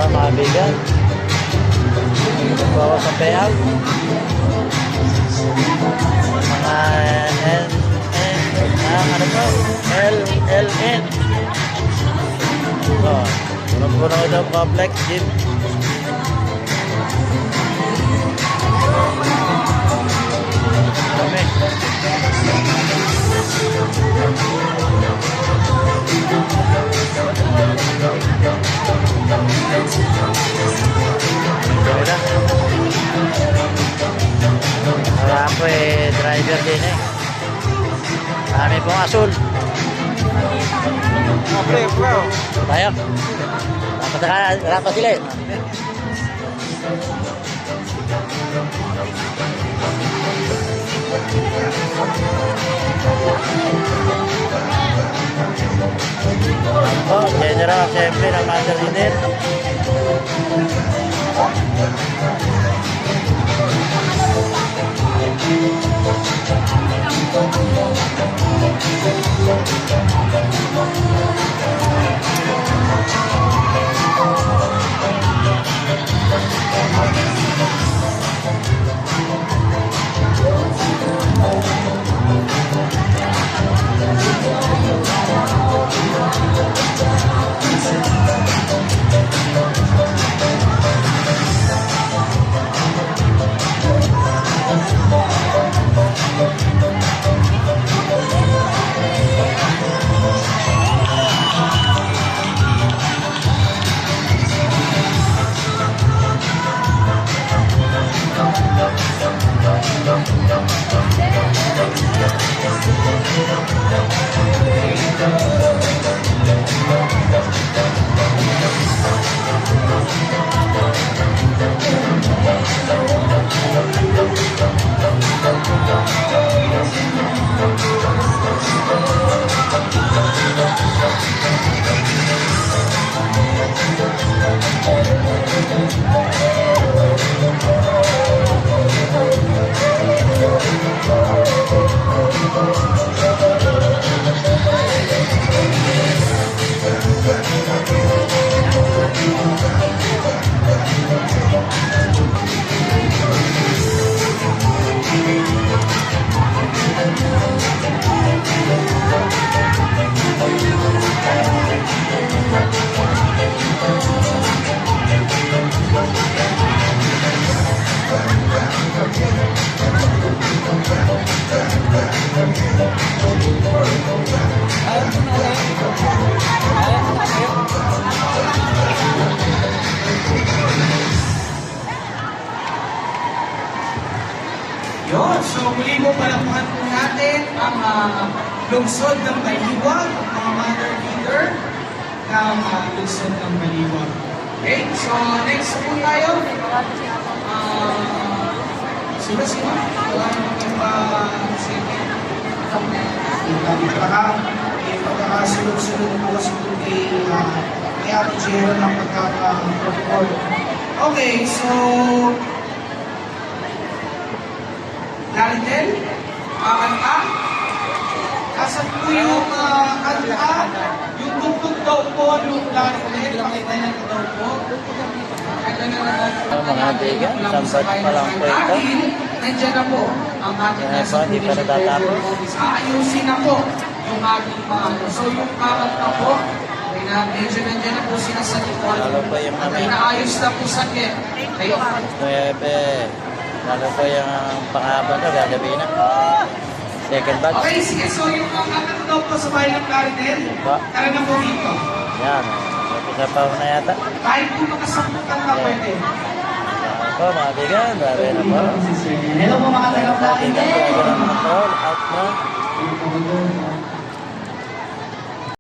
mga bigan. Bawas sa payout. Mga ano po? LLN. So, punong-puno ito complex gym. Kami. Wala po driver din Kami pong asul. Okay, bro. Tayo. Rapat sila General Assembly ng Master Leader. Yun, so muli mo palamuhan po natin ang lungsod ng Baliwag, mga mother leader ng lungsod ng Baliwag. Okay, so next po tayo. Sino? Wala naman second. Pagkakasunod-sunod po kasi po kay Ate Jero ng pagkaka-report. Okay, so Laridel, kanta. Kasan po yung kanta? Yung tugtog daw po yung Laridel, pakita niya daw po. Mga bigan, sambat pa lang po ito. Nandiyan na po ang ating nasa hindi pa natatapos. Aayusin na po yung ating paano. So yung kakanta po, medyo nandiyan na po sila sa likod. Lalo pa yung At inaayos na po sa kit. Lalo pa yung pangaba na, gagabi na. Second batch. Okay, sige. So yung kakanta daw po sa bahay ng Claridel, tara na po dito. Yan. Isa pa na yata. Kahit po makasamputan ka pwede. Ako, mga bigan, dami na po. Hello po mga taga-Claridel. Out na.